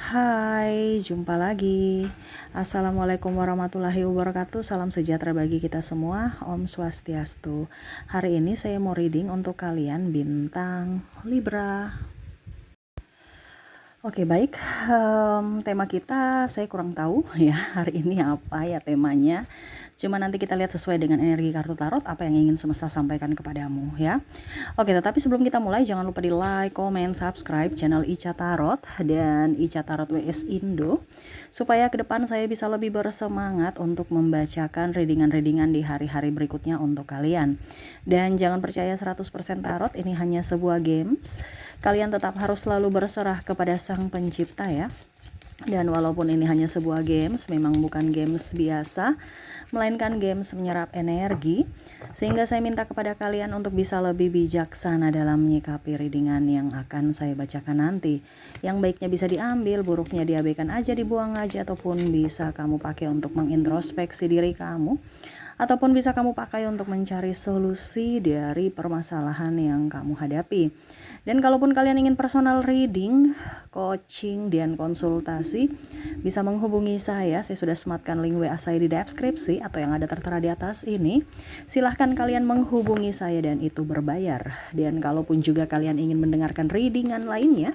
Hai, jumpa lagi. Assalamualaikum warahmatullahi wabarakatuh. Salam sejahtera bagi kita semua. Om Swastiastu. Hari ini saya mau reading untuk kalian bintang Libra. Oke, baik. Tema kita saya kurang tahu ya hari ini apa ya temanya. Cuma nanti kita lihat sesuai dengan energi kartu tarot apa yang ingin semesta sampaikan kepadamu ya. Oke, tetapi sebelum kita mulai jangan lupa di like, comment, subscribe channel Ica Tarot dan Ica Tarot WS Indo supaya ke depan saya bisa lebih bersemangat untuk membacakan readingan-readingan di hari-hari berikutnya untuk kalian. Dan jangan percaya 100% tarot, ini hanya sebuah games. Kalian tetap harus selalu berserah kepada Sang Pencipta ya. Dan walaupun ini hanya sebuah games, memang bukan games biasa, melainkan games menyerap energi, sehingga saya minta kepada kalian untuk bisa lebih bijaksana dalam menyikapi readingan yang akan saya bacakan nanti. Yang baiknya bisa diambil, buruknya diabaikan aja, dibuang aja, ataupun bisa kamu pakai untuk mengintrospeksi diri kamu, ataupun bisa kamu pakai untuk mencari solusi dari permasalahan yang kamu hadapi. Dan kalaupun kalian ingin personal reading, coaching, dan konsultasi, bisa menghubungi saya. Saya sudah sematkan link WA saya di deskripsi atau yang ada tertera di atas ini. Silahkan kalian menghubungi saya dan itu berbayar. Dan kalaupun juga kalian ingin mendengarkan readingan lainnya,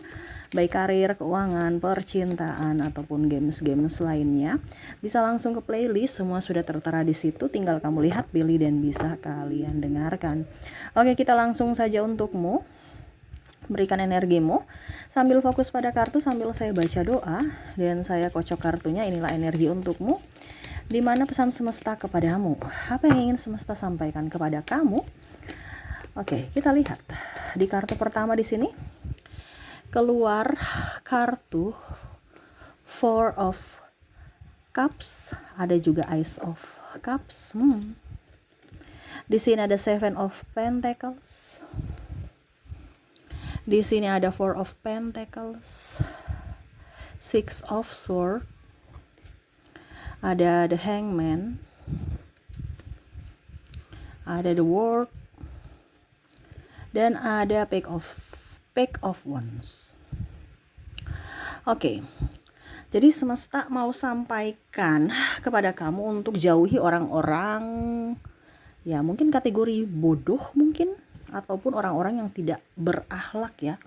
baik karir, keuangan, percintaan, ataupun games-games lainnya, bisa langsung ke playlist. Semua sudah tertera di situ. Tinggal kamu lihat, pilih, dan bisa kalian dengarkan. Oke, kita langsung saja untukmu. Berikan energimu sambil fokus pada kartu sambil saya baca doa dan saya kocok kartunya. Inilah energi untukmu, di mana pesan semesta kepadamu, apa yang ingin semesta sampaikan kepada kamu. Oke, kita lihat di kartu pertama. Di sini keluar kartu Four of Cups, ada juga Ace of Cups. Di sini ada Seven of Pentacles. Di sini ada Four of Pentacles, Six of Swords, ada the Hangman, ada the World, dan ada Page of Wands. Oke, jadi semesta mau sampaikan kepada kamu untuk jauhi orang-orang ya mungkin kategori bodoh mungkin, ataupun orang-orang yang tidak berakhlak ya.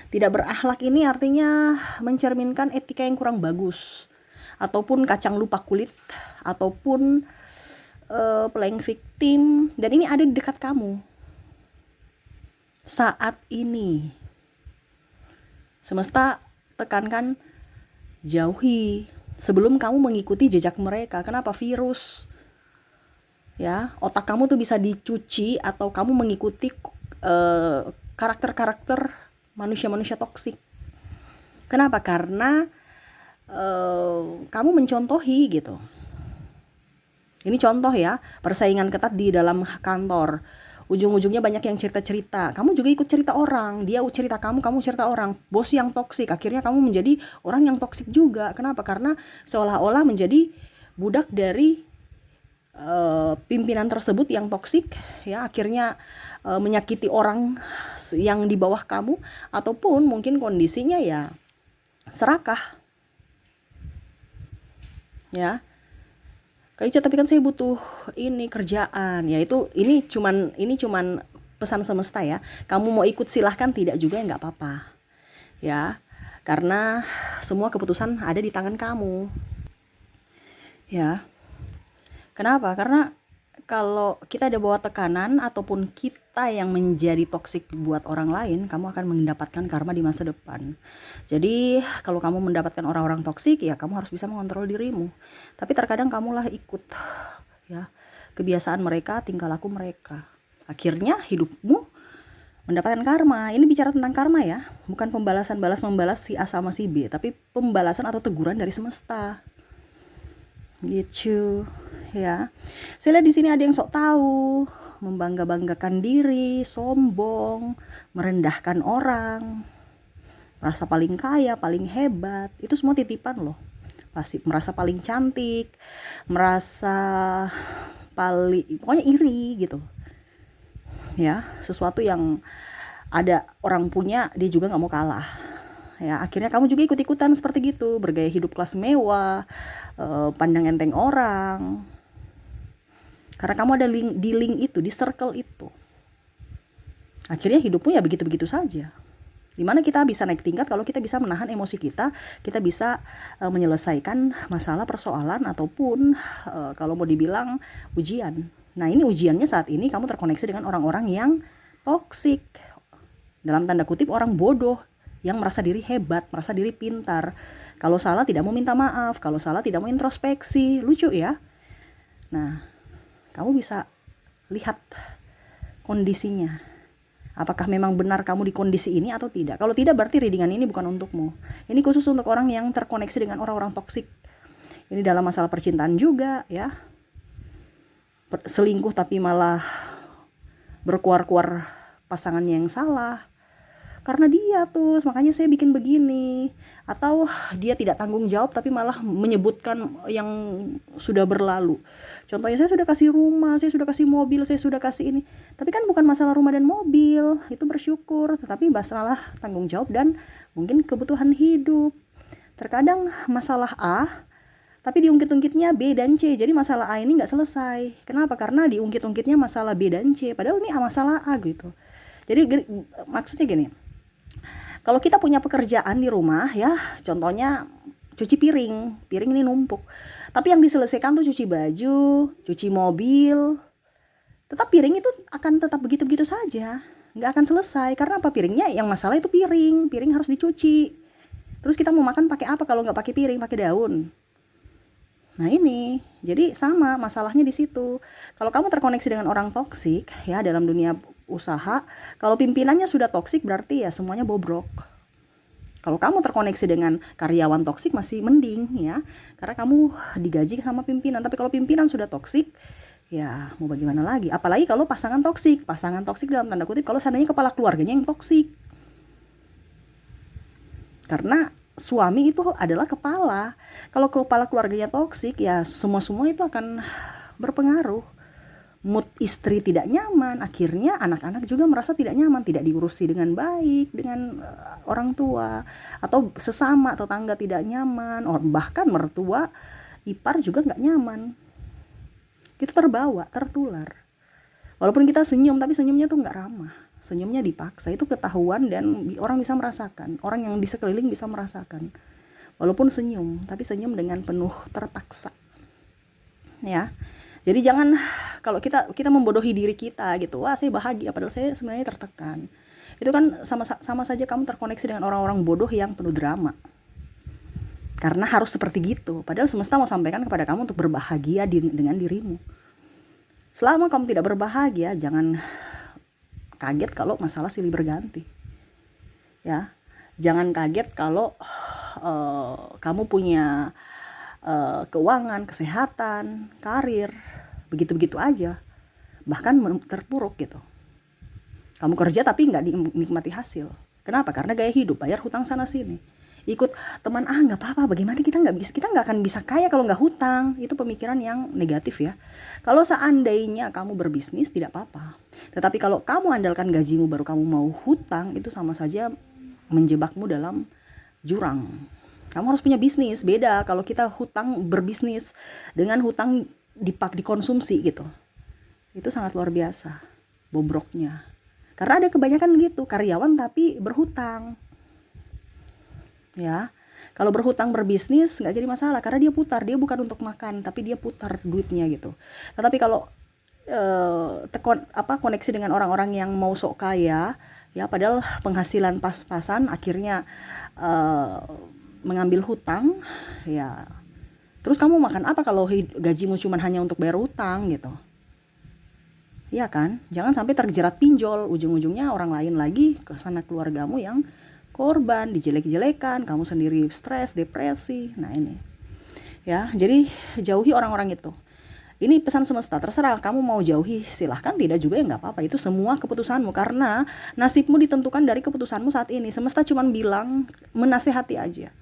Tidak berakhlak ini artinya mencerminkan etika yang kurang bagus, ataupun kacang lupa kulit, ataupun playing victim, dan ini ada di dekat kamu saat ini. Semesta tekankan jauhi sebelum kamu mengikuti jejak mereka. Kenapa? Virus ya, otak kamu tuh bisa dicuci atau kamu mengikuti karakter-karakter manusia-manusia toksik. Kenapa? Karena kamu mencontohi gitu. Ini contoh ya, persaingan ketat di dalam kantor. Ujung-ujungnya banyak yang cerita-cerita. Kamu juga ikut cerita orang. Dia cerita kamu cerita orang. Bos yang toksik, akhirnya kamu menjadi orang yang toksik juga. Kenapa? Karena seolah-olah menjadi budak dari pimpinan tersebut yang toksik ya, akhirnya menyakiti orang yang di bawah kamu, ataupun mungkin kondisinya ya serakah ya. Kak tapi kan saya butuh ini kerjaan ya, ini cuman pesan semesta ya. Kamu mau ikut silahkan, tidak juga ya nggak apa-apa ya, karena semua keputusan ada di tangan kamu ya. Kenapa? Karena kalau kita ada bawa tekanan ataupun kita yang menjadi toksik buat orang lain, kamu akan mendapatkan karma di masa depan. Jadi kalau kamu mendapatkan orang-orang toksik ya kamu harus bisa mengontrol dirimu. Tapi terkadang kamulah ikut ya kebiasaan mereka, tingkah laku mereka. Akhirnya hidupmu mendapatkan karma. Ini bicara tentang karma ya, bukan pembalasan membalas si A sama si B, tapi pembalasan atau teguran dari semesta. Gitu ya. Saya lihat di sini ada yang sok tahu, membangga-banggakan diri, sombong, merendahkan orang, merasa paling kaya, paling hebat. Itu semua titipan loh. Pasti merasa paling cantik, merasa paling, pokoknya iri gitu. Ya, sesuatu yang ada orang punya dia juga nggak mau kalah. Ya, akhirnya kamu juga ikut-ikutan seperti gitu, bergaya hidup kelas mewah, pandang enteng orang. Karena kamu ada di link itu, di circle itu. Akhirnya hidupmu ya begitu-begitu saja. Dimana kita bisa naik tingkat kalau kita bisa menahan emosi kita bisa menyelesaikan masalah persoalan ataupun kalau mau dibilang ujian. Nah, ini ujiannya saat ini kamu terkoneksi dengan orang-orang yang toksik. Dalam tanda kutip orang bodoh yang merasa diri hebat, merasa diri pintar. Kalau salah tidak mau minta maaf, kalau salah tidak mau introspeksi. Lucu ya? Nah, kamu bisa lihat kondisinya. Apakah memang benar kamu di kondisi ini atau tidak? Kalau tidak, berarti readingan ini bukan untukmu. Ini khusus untuk orang yang terkoneksi dengan orang-orang toksik. Ini dalam masalah percintaan juga ya. Selingkuh tapi malah berkuar-kuar pasangannya yang salah. Karena dia tuh, makanya saya bikin begini. Atau dia tidak tanggung jawab tapi malah menyebutkan yang sudah berlalu. Contohnya, saya sudah kasih rumah, saya sudah kasih mobil, saya sudah kasih ini. Tapi kan bukan masalah rumah dan mobil, itu bersyukur. Tetapi masalah tanggung jawab dan mungkin kebutuhan hidup. Terkadang masalah A, tapi diungkit-ungkitnya B dan C. Jadi masalah A ini nggak selesai. Kenapa? Karena diungkit-ungkitnya masalah B dan C. Padahal ini masalah A gitu. Jadi maksudnya gini. Kalau kita punya pekerjaan di rumah ya, contohnya cuci piring ini numpuk. Tapi yang diselesaikan tuh cuci baju, cuci mobil. Tetap piring itu akan tetap begitu-begitu saja. Nggak akan selesai. Karena apa? Piringnya yang masalah itu piring. Piring harus dicuci. Terus kita mau makan pakai apa kalau nggak pakai piring, pakai daun? Nah ini, jadi sama masalahnya di situ. Kalau kamu terkoneksi dengan orang toksik ya dalam dunia usaha, kalau pimpinannya sudah toksik berarti ya semuanya bobrok. Kalau kamu terkoneksi dengan karyawan toksik masih mending ya, karena kamu digaji sama pimpinan. Tapi kalau pimpinan sudah toksik, ya mau bagaimana lagi? Apalagi kalau pasangan toksik dalam tanda kutip kalau seandainya kepala keluarganya yang toksik. Karena suami itu adalah kepala. Kalau kepala keluarganya toksik, ya semua itu akan berpengaruh. Mood istri tidak nyaman, akhirnya anak-anak juga merasa tidak nyaman, tidak diurusi dengan baik dengan orang tua, atau sesama tetangga tidak nyaman, bahkan mertua ipar juga nggak nyaman. Itu terbawa, tertular. Walaupun kita senyum, tapi senyumnya tuh nggak ramah. Senyumnya dipaksa, itu ketahuan dan orang bisa merasakan, orang yang di sekeliling bisa merasakan. Walaupun senyum, tapi senyum dengan penuh terpaksa. Ya. Jadi jangan kalau kita membodohi diri kita gitu. Wah, saya bahagia padahal saya sebenarnya tertekan. Itu kan sama saja kamu terkoneksi dengan orang-orang bodoh yang penuh drama. Karena harus seperti gitu. Padahal semesta mau sampaikan kepada kamu untuk berbahagia dengan dirimu. Selama kamu tidak berbahagia, jangan kaget kalau masalah silih berganti. Ya. Jangan kaget kalau kamu punya keuangan, kesehatan, karir, begitu-begitu aja, bahkan terpuruk gitu. Kamu kerja tapi nggak dinikmati hasil. Kenapa? Karena gaya hidup, bayar hutang sana sini, ikut teman nggak apa-apa. Bagaimana kita nggak akan bisa kaya kalau nggak hutang? Itu pemikiran yang negatif ya. Kalau seandainya kamu berbisnis tidak apa-apa, tetapi kalau kamu andalkan gajimu baru kamu mau hutang, itu sama saja menjebakmu dalam jurang. Kamu harus punya bisnis. Beda kalau kita hutang berbisnis dengan hutang dikonsumsi gitu. Itu sangat luar biasa bobroknya. Karena ada kebanyakan gitu, karyawan tapi berhutang. Ya. Kalau berhutang berbisnis nggak jadi masalah karena dia putar, dia bukan untuk makan tapi dia putar duitnya gitu. Tetapi kalau koneksi dengan orang-orang yang mau sok kaya, ya padahal penghasilan pas-pasan, akhirnya mengambil hutang, ya terus kamu makan apa kalau gajimu cuma hanya untuk bayar hutang gitu? Iya kan? Jangan sampai terjerat pinjol, ujung-ujungnya orang lain lagi ke sana, keluargamu yang korban, dijelek-jelekan, kamu sendiri stres, depresi. Nah ini, ya jadi jauhi orang-orang itu. Ini pesan semesta, terserah kamu mau jauhi silahkan, tidak juga ya nggak apa-apa. Itu semua keputusanmu karena nasibmu ditentukan dari keputusanmu saat ini. Semesta cuma bilang menasehati aja.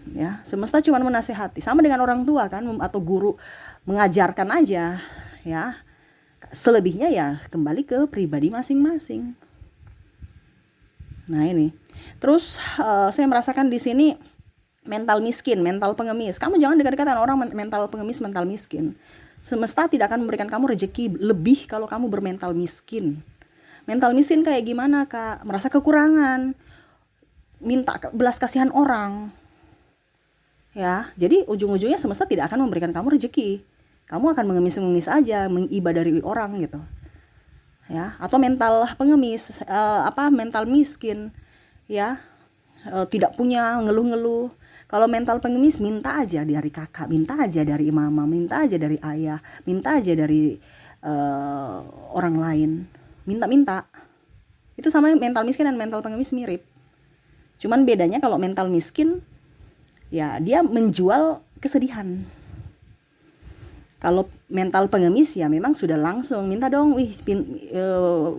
Ya, semesta cuma menasehati, sama dengan orang tua kan atau guru mengajarkan aja ya. Selebihnya ya kembali ke pribadi masing-masing. Nah ini. Terus saya merasakan di sini mental miskin, mental pengemis. Kamu jangan dekat-dekatan orang mental pengemis, mental miskin. Semesta tidak akan memberikan kamu rezeki lebih kalau kamu bermental miskin. Mental miskin kayak gimana, Kak? Merasa kekurangan, minta belas kasihan orang. Ya, jadi ujung-ujungnya semesta tidak akan memberikan kamu rezeki. Kamu akan mengemis-ngemis aja, mengibah dari orang gitu. Ya, atau mental pengemis, mental miskin, ya, tidak punya, ngeluh-ngeluh. Kalau mental pengemis, minta aja dari kakak, minta aja dari mama, minta aja dari ayah, minta aja dari orang lain, minta-minta. Itu sama mental miskin dan mental pengemis mirip. Cuman bedanya kalau mental miskin, ya dia menjual kesedihan. Kalau mental pengemis ya memang sudah langsung minta dong,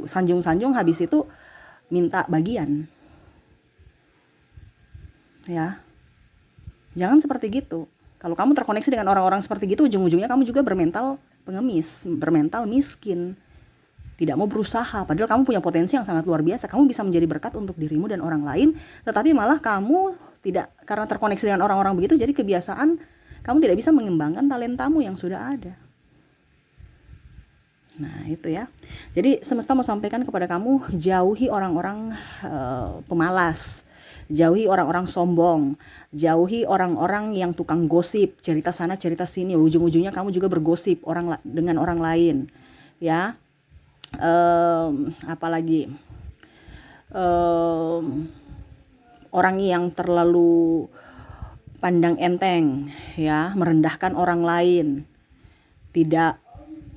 sanjung-sanjung, habis itu minta bagian. Ya, jangan seperti gitu. Kalau kamu terkoneksi dengan orang-orang seperti gitu, ujung-ujungnya kamu juga bermental pengemis, bermental miskin. Tidak mau berusaha, padahal kamu punya potensi yang sangat luar biasa. Kamu bisa menjadi berkat untuk dirimu dan orang lain, tetapi malah kamu tidak, karena terkoneksi dengan orang-orang begitu, jadi kebiasaan kamu tidak bisa mengembangkan talentamu yang sudah ada. Nah itu ya. Jadi semesta mau sampaikan kepada kamu, jauhi orang-orang pemalas, jauhi orang-orang sombong, jauhi orang-orang yang tukang gosip, cerita sana cerita sini, ujung-ujungnya kamu juga bergosip dengan orang lain, ya. Apalagi orang yang terlalu pandang enteng, ya, merendahkan orang lain, tidak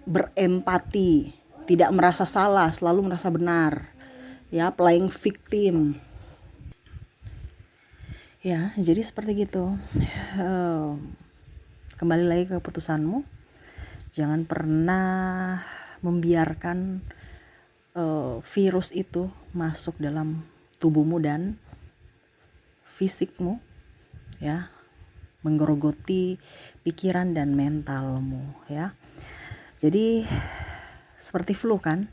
berempati, tidak merasa salah, selalu merasa benar, ya, playing victim. Ya, jadi seperti gitu. Kembali lagi ke keputusanmu. Jangan pernah membiarkan virus itu masuk dalam tubuhmu dan fisikmu, ya, menggerogoti pikiran dan mentalmu, ya. Jadi seperti flu kan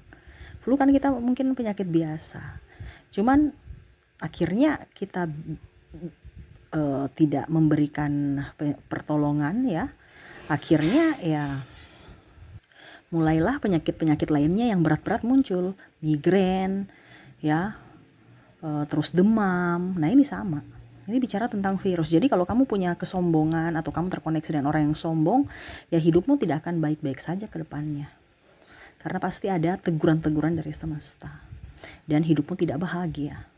kita mungkin penyakit biasa, cuman akhirnya kita tidak memberikan pertolongan, ya. Akhirnya ya mulailah penyakit-penyakit lainnya yang berat-berat muncul, migrain, ya, terus demam. Nah ini sama, ini bicara tentang virus. Jadi kalau kamu punya kesombongan atau kamu terkoneksi dengan orang yang sombong, ya hidupmu tidak akan baik-baik saja ke depannya, karena pasti ada teguran-teguran dari semesta, dan hidupmu tidak bahagia.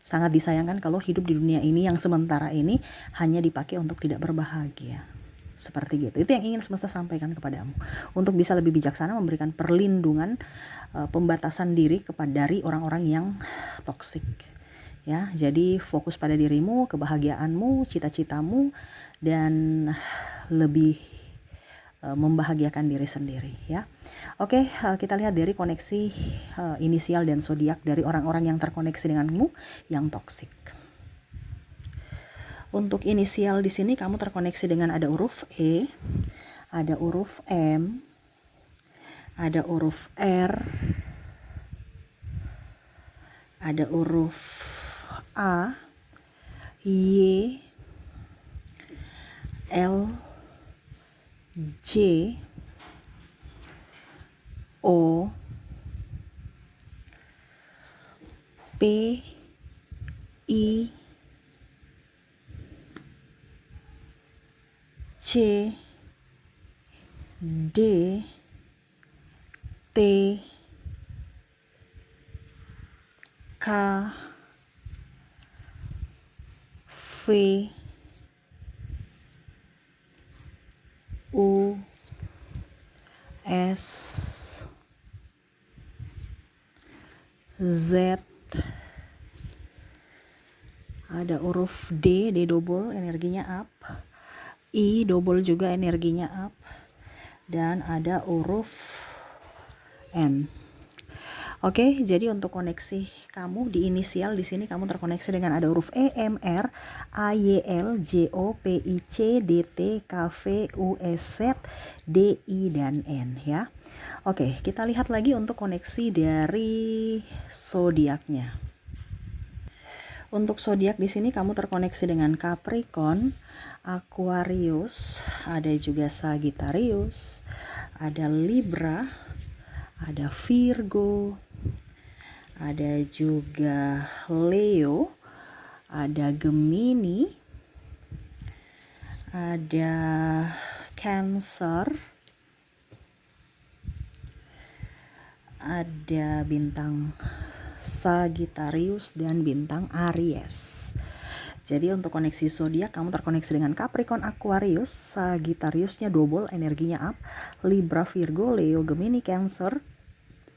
Sangat disayangkan kalau hidup di dunia ini yang sementara ini hanya dipakai untuk tidak berbahagia. Seperti gitu. Itu yang ingin semesta sampaikan kepadamu. Untuk bisa lebih bijaksana memberikan perlindungan, pembatasan diri dari orang-orang yang toksik. Ya, jadi fokus pada dirimu, kebahagiaanmu, cita-citamu, dan lebih membahagiakan diri sendiri, ya. Oke, kita lihat dari koneksi inisial dan zodiak dari orang-orang yang terkoneksi denganmu yang toksik. Untuk inisial di sini kamu terkoneksi dengan ada huruf E, ada huruf M, ada huruf R, ada huruf A, Y, L, J, O, P, I, C, D, T, K, V, U, S, Z, ada huruf D double, energinya up, I double juga energinya up, dan ada huruf N. Oke, jadi untuk koneksi kamu di inisial di sini kamu terkoneksi dengan ada huruf E, M, R, A, Y, L, J, O, P, I, C, D, T, K, V, U, S, Z, D, I, dan N, ya. Oke, kita lihat lagi untuk koneksi dari zodiaknya. Untuk zodiak di sini kamu terkoneksi dengan Capricorn, Aquarius, ada juga Sagittarius, ada Libra, ada Virgo, ada juga Leo, ada Gemini, ada Cancer, ada bintang Sagittarius dan bintang Aries. Jadi untuk koneksi zodiak kamu terkoneksi dengan Capricorn, Aquarius, Sagittariusnya double energinya up, Libra, Virgo, Leo, Gemini, Cancer,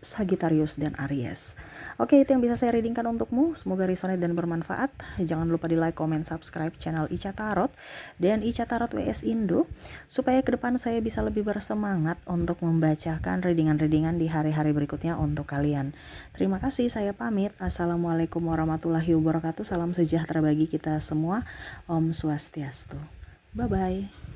Sagittarius dan Aries. Oke, itu yang bisa saya readingkan untukmu. Semoga resonate dan bermanfaat. Jangan lupa di like, comment, subscribe channel Ica Tarot dan Ica Tarot WS Indo supaya ke depan saya bisa lebih bersemangat untuk membacakan readingan-readingan di hari-hari berikutnya untuk kalian. Terima kasih, saya pamit. Assalamualaikum warahmatullahi wabarakatuh. Salam sejahtera bagi kita semua. Om Swastiastu. Bye bye.